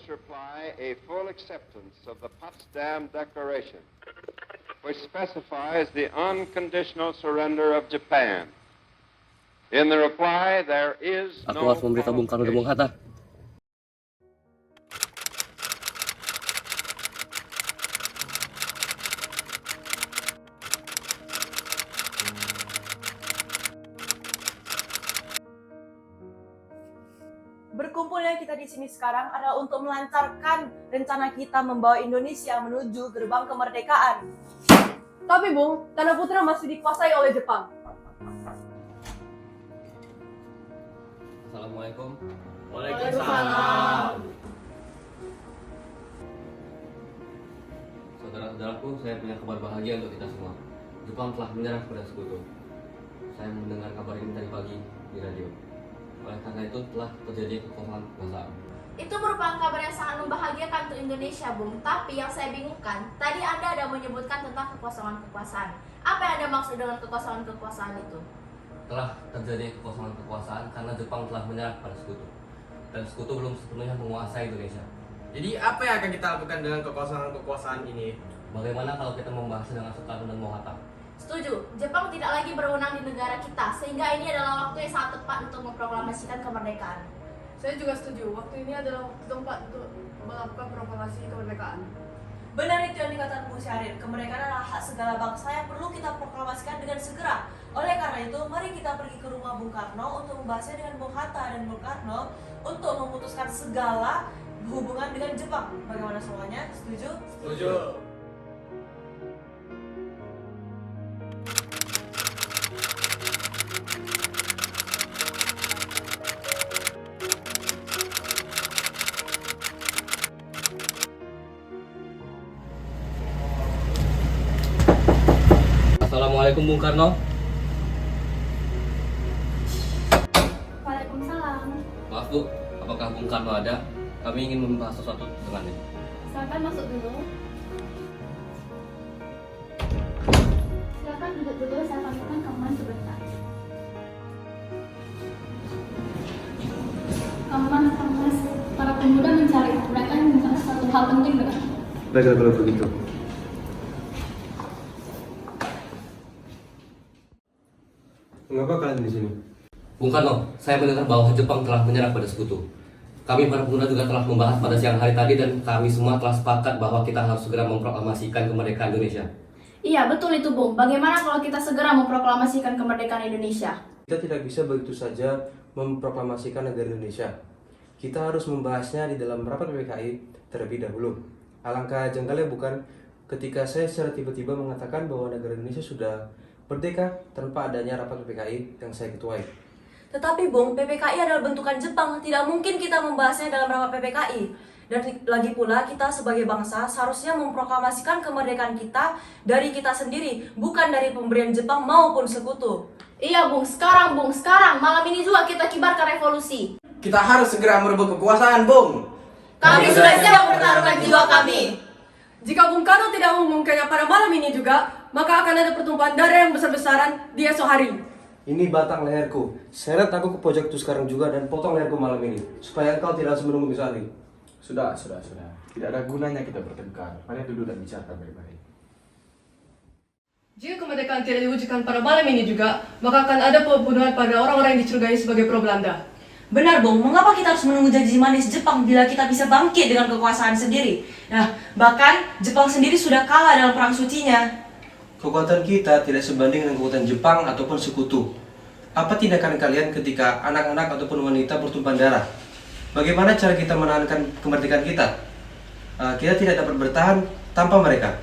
reply a full acceptance of the Potsdam Declaration, which specifies the unconditional surrender of Japan. In the reply, there is Aku no harus memberitahu Bung Karno dan Bung Hatta. Berkumpulnya kita di sini sekarang adalah untuk melancarkan rencana kita membawa Indonesia menuju gerbang kemerdekaan. Tapi Bung, Tanah Putra masih dikuasai oleh Jepang. Assalamualaikum. Waalaikumsalam. Saudara-saudaraku, saya punya kabar bahagia untuk kita semua. Jepang telah menyerah kepada sekutu. Saya mendengar kabar ini tadi pagi di radio. Oleh karena itu telah terjadi kekosongan kekuasaan. Itu merupakan kabar yang sangat membahagiakan untuk Indonesia, Bung. Tapi yang saya bingungkan, tadi Anda ada menyebutkan tentang kekosongan kekuasaan. Apa yang Anda maksud dengan kekosongan kekuasaan itu? Telah terjadi kekosongan kekuasaan karena Jepang telah menyerah pada sekutu. Dan sekutu belum sepenuhnya menguasai Indonesia. Jadi apa yang akan kita lakukan dengan kekosongan kekuasaan ini? Bagaimana kalau kita membahasnya dengan Soekarno dan Hatta? Setuju, Jepang tidak lagi berwenang di negara kita, sehingga ini adalah waktu yang sangat tepat untuk memproklamasikan kemerdekaan. Saya juga setuju, waktu ini adalah waktu tempat untuk melakukan proklamasi kemerdekaan. Benar itu yang dikatakan Bu Syahrir, kemerdekaan adalah hak segala bangsa yang perlu kita proklamasikan dengan segera. Oleh karena itu, mari kita pergi ke rumah Bung Karno untuk membahasnya dengan Bung Hatta dan Bung Karno untuk memutuskan segala hubungan dengan Jepang. Bagaimana semuanya? Setuju? Setuju. Assalamualaikum Bung Karno. Waalaikumsalam. Maaf Bu, apakah Bung Karno ada? Kami ingin membahas sesuatu dengannya. Silakan masuk dulu. Silakan duduk dulu, saya panggilkan Kaman sebentar. Kaman, Mas, para pemuda mencari. Mereka ingin membahas satu hal penting dengan. Baiklah kalau begitu. Mengapa kalian di sini? Bung Karno, saya mendengar bahwa Jepang telah menyerah pada sekutu. Kami para pemuda juga telah membahas pada siang hari tadi dan kami semua telah sepakat bahwa kita harus segera memproklamasikan kemerdekaan Indonesia. Iya, betul itu, Bung. Bagaimana kalau kita segera memproklamasikan kemerdekaan Indonesia? Kita tidak bisa begitu saja memproklamasikan negara Indonesia. Kita harus membahasnya di dalam rapat PPKI terlebih dahulu. Alangkah janggalnya bukan ketika saya secara tiba-tiba mengatakan bahwa negara Indonesia sudah merdeka tanpa adanya rapat PPKI yang saya ketuai. Tetapi Bung, PPKI adalah bentukan Jepang. Tidak mungkin kita membahasnya dalam rapat PPKI. Dan lagi pula kita sebagai bangsa seharusnya memproklamasikan kemerdekaan kita dari kita sendiri, bukan dari pemberian Jepang maupun sekutu. Iya, Bung. Sekarang, Bung. Sekarang. Malam ini juga kita kibarkan revolusi. Kita harus segera merebut kekuasaan, Bung. Kami sudah siap mempertaruhkan jiwa kami. Jika Bung Karno tidak mengumumkannya pada malam ini juga, maka akan ada pertumpahan darah yang besar-besaran di esok hari. Ini batang leherku. Seret aku ke pojok itu sekarang juga dan potong leherku malam ini, supaya engkau tidak harus menunggu besok hari. Sudah. Tidak ada gunanya kita bertengkar. Mari duduk dan bicarakan baik-baik. Jika kemerdekaan tidak diwujudkan pada malam ini juga, maka akan ada pembunuhan pada orang-orang yang dicurigai sebagai pro Belanda. Benar Bung, mengapa kita harus menunggu janji manis Jepang bila kita bisa bangkit dengan kekuasaan sendiri? Nah, bahkan Jepang sendiri sudah kalah dalam perang sucinya. Kekuatan kita tidak sebanding dengan kekuatan Jepang ataupun sekutu. Apa tindakan kalian ketika anak-anak ataupun wanita bertumpahan darah? Bagaimana cara kita menahankan kemerdekaan kita? Kita tidak dapat bertahan tanpa mereka.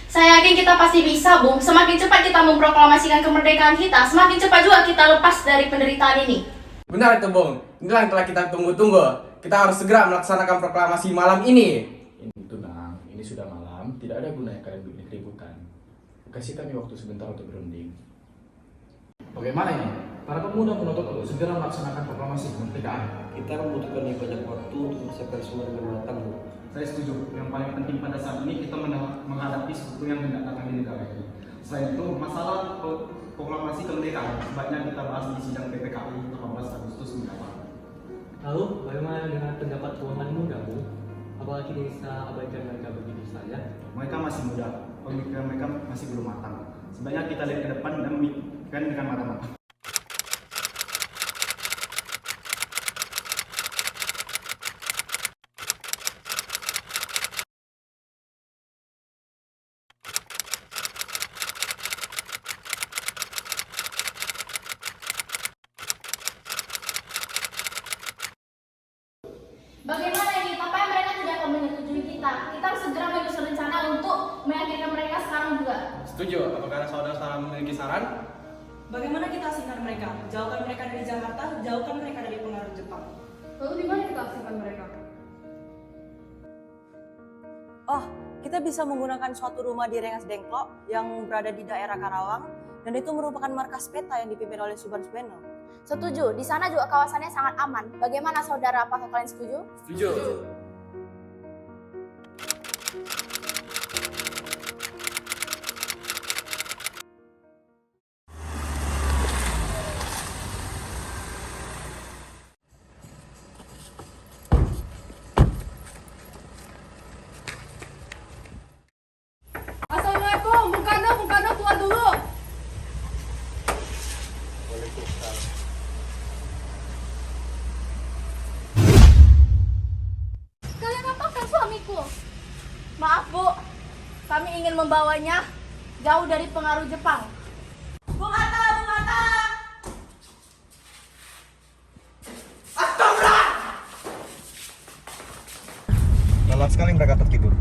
Saya yakin kita pasti bisa, Bung. Semakin cepat kita memproklamasikan kemerdekaan kita, semakin cepat juga kita lepas dari penderitaan ini. Benar itu, Bung. Inilah yang telah kita tunggu-tunggu. Kita harus segera melaksanakan proklamasi malam ini. Ini tunang, ini sudah malam. Tidak ada gunanya kalian bikin keributan. Kasih kami waktu sebentar untuk berunding. Bagaimana ini? Para pemuda menuntut untuk segera melaksanakan proklamasi kemerdekaan. Kita membutuhkan banyak waktu untuk mempersiapkan semua dengan matang, Bu. Saya setuju. Yang paling penting pada saat ini kita menghadapi sesuatu yang tidak datang di negara ini. Selain itu, masalah proklamasi kemerdekaan sebaiknya kita bahas di sidang PPKI 18 Agustus mendatang. Lalu, bagaimana dengan pendapat keuangan muda, Bu? Apalagi bisa abaikan mereka begitu saja. Mereka masih muda, pemikiran mereka masih belum matang. Sebaiknya kita lihat ke depan dan memikirkan dengan matang-matang. Bagaimana ini? Tampaknya mereka tidak akan menyetujui kita. Kita harus segera menyusun rencana untuk meyakinkan mereka sekarang juga. Setuju? Apakah saudara-saudara memiliki saran? Bagaimana kita asingkan mereka? Jauhkan mereka dari Jakarta, jauhkan mereka dari pengaruh Jepang. Lalu di mana kita asingkan mereka? Oh, kita bisa menggunakan suatu rumah di Rengas Dengklok yang berada di daerah Karawang dan itu merupakan markas peta yang dipimpin oleh Suban Subeno. Setuju, di sana juga kawasannya sangat aman. Bagaimana saudara, apakah kalian setuju? Setuju. Assalamualaikum, Bung Karno keluar dulu. Kalian apakan suamiku? Maaf Bu, kami ingin membawanya jauh dari pengaruh Jepang. Bung Hatta, Bung Hatta! Lelap sekali mereka tertidur.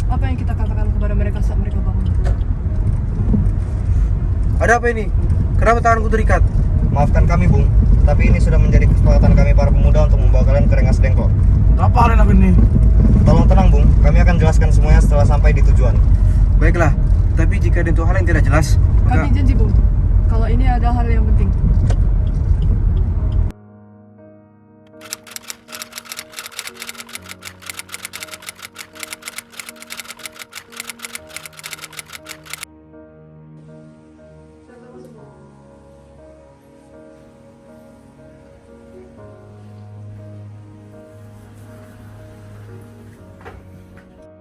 Apa yang kita katakan kepada mereka saat mereka bangun? Ada apa ini? Kenapa tanganku terikat? Maafkan kami, Bung. Tapi ini sudah menjadi kesepakatan kami para pemuda untuk membawa kalian ke Rengas Dengklok. Apa arena ini? Tolong tenang, Bung. Kami akan jelaskan semuanya setelah sampai di tujuan. Baiklah. Tapi jika ada hal yang tidak jelas, Kami janji, Bung. Kalau ini ada hal yang penting.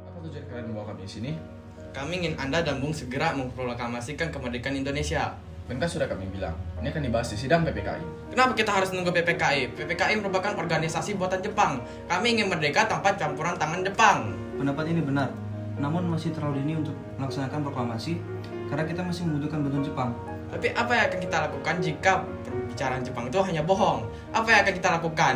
Apa tujuan kalian membawa kami di sini? Kami ingin Anda dan Bung segera memproklamasikan kemerdekaan Indonesia. Dan kan sudah kami bilang, ini akan dibahas di sidang PPKI. Kenapa kita harus nunggu PPKI? PPKI merupakan organisasi buatan Jepang. Kami ingin merdeka tanpa campuran tangan Jepang. Pendapat ini benar. Namun masih terlalu dini untuk melaksanakan proklamasi karena kita masih membutuhkan bantuan Jepang. Tapi apa yang akan kita lakukan jika perbicaraan Jepang itu hanya bohong? Apa yang akan kita lakukan?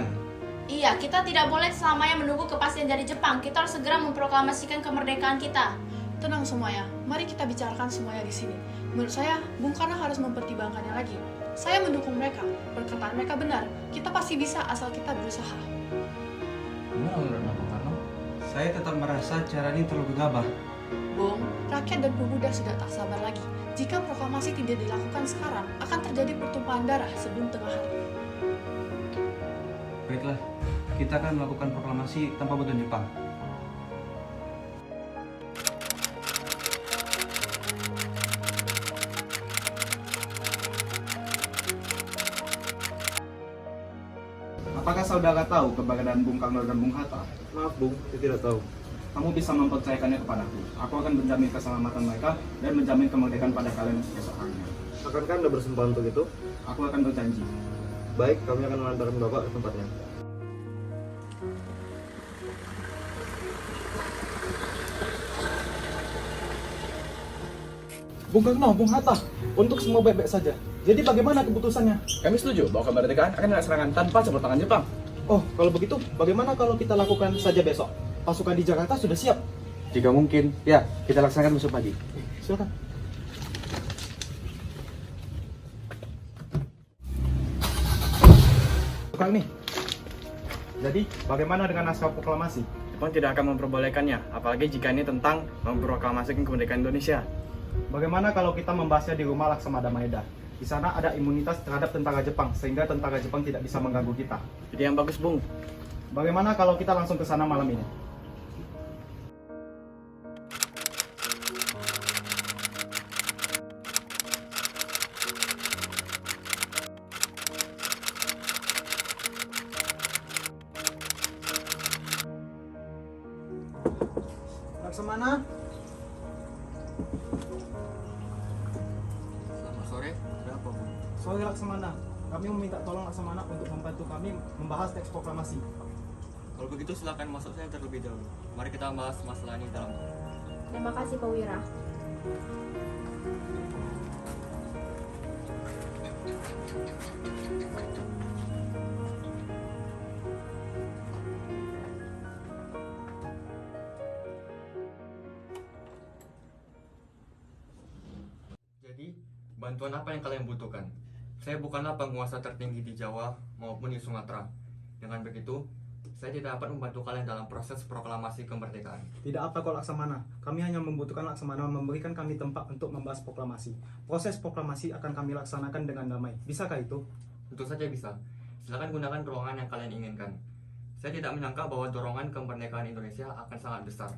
Iya, kita tidak boleh selamanya menunggu kepastian dari Jepang. Kita harus segera memproklamasikan kemerdekaan kita. Tenang semuanya, mari kita bicarakan semuanya di sini. Menurut saya, Bung Karno harus mempertimbangkannya lagi. Saya mendukung mereka, perkataan mereka benar. Kita pasti bisa asal kita berusaha. Gimana menurut Bung Karno? Saya tetap merasa cara ini terlalu gegabah. Bung, rakyat dan pemuda sudah tak sabar lagi. Jika proklamasi tidak dilakukan sekarang, akan terjadi pertumpahan darah sebelum tengah hari. Baiklah, kita akan melakukan proklamasi tanpa bantuan Jepang. Apakah saudara tahu keberadaan Bung Karno dan Bung Hatta? Maaf, Bung, saya tidak tahu. Kamu bisa mempercayakannya kepadaku. Aku akan menjamin keselamatan mereka dan menjamin kemerdekaan pada kalian esok harinya. Akankah Anda bersumpah untuk itu? Aku akan berjanji. Baik, kami akan mengantarkan Bapak ke tempatnya. Bung Karno, Bung Hatta, untuk semua baik-baik saja. Jadi bagaimana keputusannya? Kami setuju bahwa kemerdekaan akan dilaksanakan tanpa campur tangan Jepang. Oh, kalau begitu, bagaimana kalau kita lakukan saja besok? Pasukan di Jakarta sudah siap. Jika mungkin, ya, kita laksanakan besok pagi. Silakan. Tukang nih. Jadi, bagaimana dengan naskah proklamasi? Jepang tidak akan memperbolehkannya, apalagi jika ini tentang memproklamasikan kemerdekaan Indonesia. Bagaimana kalau kita membahasnya di rumah Laksamana Maeda? Di sana ada imunitas terhadap tentara Jepang, sehingga tentara Jepang tidak bisa mengganggu kita. Jadi yang bagus, Bung. Bagaimana kalau kita langsung ke sana malam ini? Laksamana. Selamat sore, ada apa Bu? Sorry Laksamana, kami meminta tolong Laksamana untuk membantu kami membahas teks proklamasi. Kalau begitu silakan masuk saya terlebih dahulu. Mari kita bahas masalah ini dalam. Terima kasih Pak Wira. Jadi, bantuan apa yang kalian butuhkan? Saya bukanlah penguasa tertinggi di Jawa maupun di Sumatera. Dengan begitu, saya tidak dapat membantu kalian dalam proses proklamasi kemerdekaan. Tidak apa kok Laksamana, kami hanya membutuhkan Laksamana memberikan kami tempat untuk membahas proklamasi. Proses proklamasi akan kami laksanakan dengan damai. Bisakah itu? Tentu saja bisa. Silakan gunakan ruangan yang kalian inginkan. Saya tidak menyangka bahwa dorongan kemerdekaan Indonesia akan sangat besar.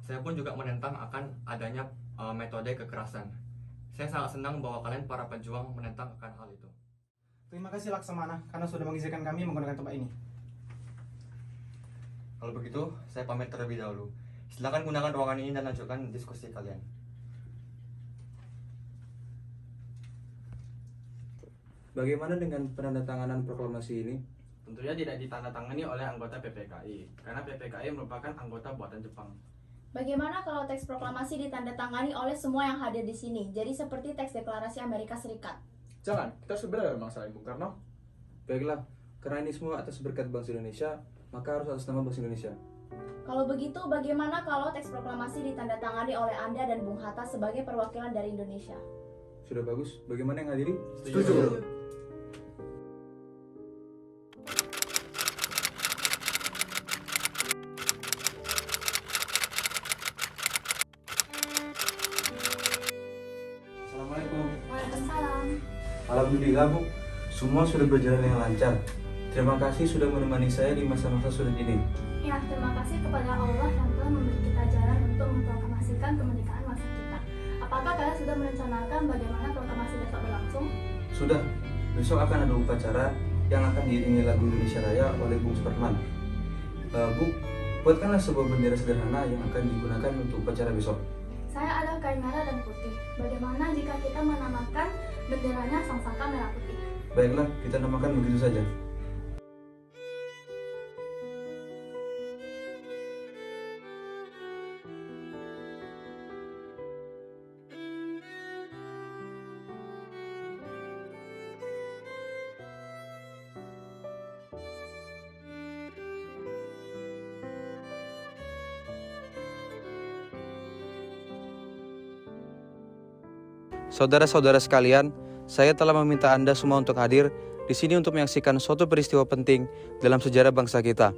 Saya pun juga menentang akan adanya metode kekerasan. Saya sangat senang bahwa kalian para pejuang menentang akan hal itu. Terima kasih Laksamana karena sudah mengizinkan kami menggunakan tempat ini. Kalau begitu, saya pamit terlebih dahulu. Silakan gunakan ruangan ini dan lanjutkan diskusi kalian. Bagaimana dengan penandatanganan proklamasi ini? Tentunya tidak ditandatangani oleh anggota PPKI, karena PPKI merupakan anggota buatan Jepang. Bagaimana kalau teks proklamasi ditandatangani oleh semua yang hadir di sini? Jadi seperti teks deklarasi Amerika Serikat. Jangan, kita sudah dalam masalah Bung Karno. Baiklah, karena ini semua atas berkat bangsa Indonesia, maka harus atas nama bangsa Indonesia. Kalau begitu, bagaimana kalau teks proklamasi ditandatangani oleh Anda dan Bung Hatta sebagai perwakilan dari Indonesia? Sudah bagus, bagaimana yang hadiri? Setuju. Assalamualaikum. Waalaikumsalam. Alhamdulillah Bu, semua sudah berjalan dengan lancar. Terima kasih sudah menemani saya di masa-masa sulit ini. Ya, terima kasih kepada Allah yang telah memberi kita jalan untuk memproklamasikan kemerdekaan bangsa kita. Apakah kalian sudah merencanakan bagaimana proklamasi besok berlangsung? Sudah, besok akan ada upacara yang akan diiringi lagu Indonesia Raya oleh Bung Superman. Bu, buatkanlah sebuah bendera sederhana yang akan digunakan untuk upacara besok. Saya ada kain merah dan putih. Bagaimana jika kita menamakan benderanya Sangsaka Merah Putih? Baiklah, kita namakan begitu saja. Saudara-saudara sekalian, saya telah meminta Anda semua untuk hadir di sini untuk menyaksikan suatu peristiwa penting dalam sejarah bangsa kita.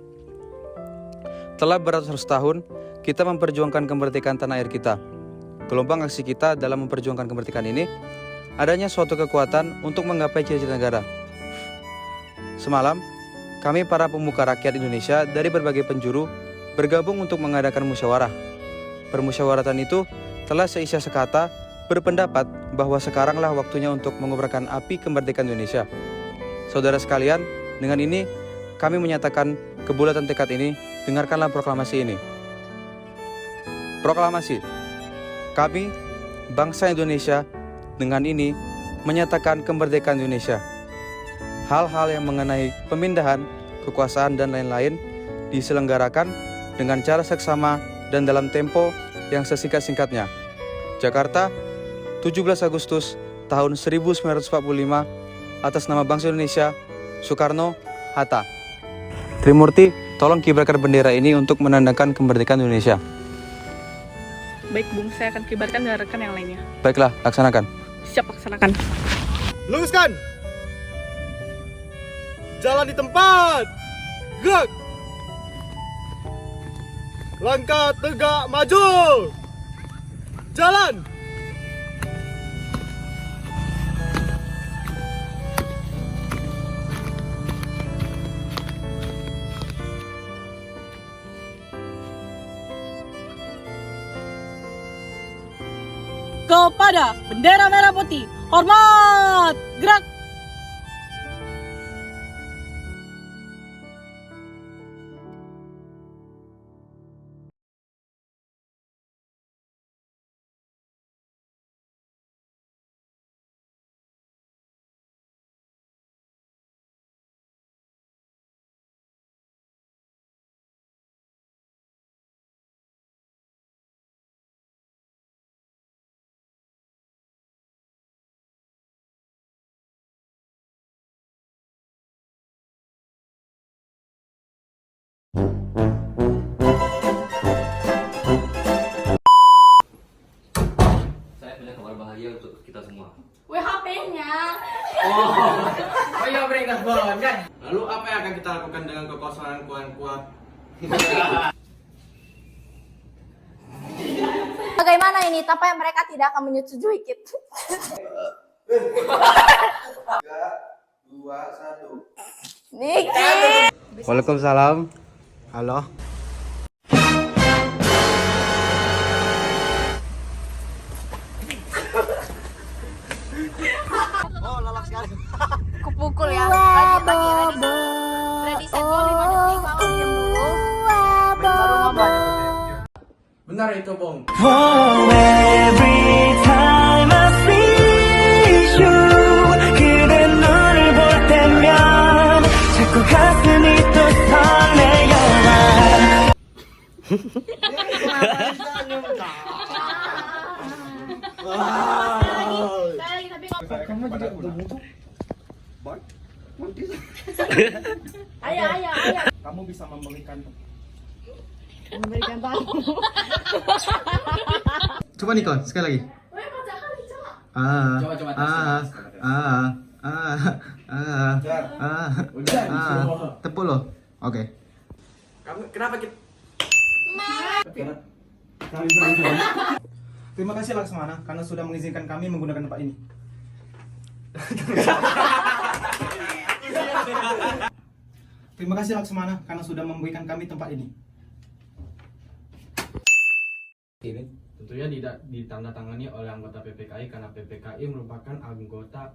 Telah beratus tahun, kita memperjuangkan kemerdekaan tanah air kita. Gelombang aksi kita dalam memperjuangkan kemerdekaan ini, adanya suatu kekuatan untuk menggapai cita-cita negara. Semalam, kami para pemuka rakyat Indonesia dari berbagai penjuru bergabung untuk mengadakan musyawarah. Permusyawaratan itu telah seisia sekata berpendapat bahwa sekaranglah waktunya untuk mengobarkan api kemerdekaan Indonesia. Saudara sekalian, dengan ini kami menyatakan kebulatan tekad ini, dengarkanlah proklamasi ini. Proklamasi. Kami, bangsa Indonesia, dengan ini menyatakan kemerdekaan Indonesia. Hal-hal yang mengenai pemindahan, kekuasaan, dan lain-lain diselenggarakan dengan cara seksama dan dalam tempo yang sesingkat-singkatnya. Jakarta, 17 Agustus tahun 1945, atas nama bangsa Indonesia, Soekarno, Hatta. Trimurti, tolong kibarkan bendera ini untuk menandakan kemerdekaan Indonesia. Baik Bung, saya akan kibarkan dengan rekan yang lainnya. Baiklah, laksanakan. Siap, laksanakan. Luruskan! Jalan di tempat! Gerak! Langkah tegak maju! Jalan! Kepada bendera merah putih, hormat! Gerak! Saya punya kabar bahagia untuk kita semua. Wih, HP-nya. Oh iya, beringat bolon kan? Lalu apa yang akan kita lakukan dengan kekosongan kuat? Bagaimana ini? Tampaknya mereka tidak akan menyetujui kita. 3, 2, 1. Niki. Waalaikumsalam. Halo. Kupukul ya. Lagi ready. Ready set go 5 detik. Kamu diam dulu. Baru ngomong. Benar itu, Bung. Sekali lagi tapi Ayah. Kamu bisa memberikan tahu. Coba Nikon, sekali lagi. Weh, kocak kali, Cok. Coba tes. Tepuk lo. Oke. Kenapa kita? Terima kasih Laksmana karena sudah mengizinkan kami menggunakan tempat ini. Terima kasih Laksmana karena sudah memberikan kami tempat ini. Tentunya ditandatangani oleh anggota PPKI karena PPKI merupakan anggota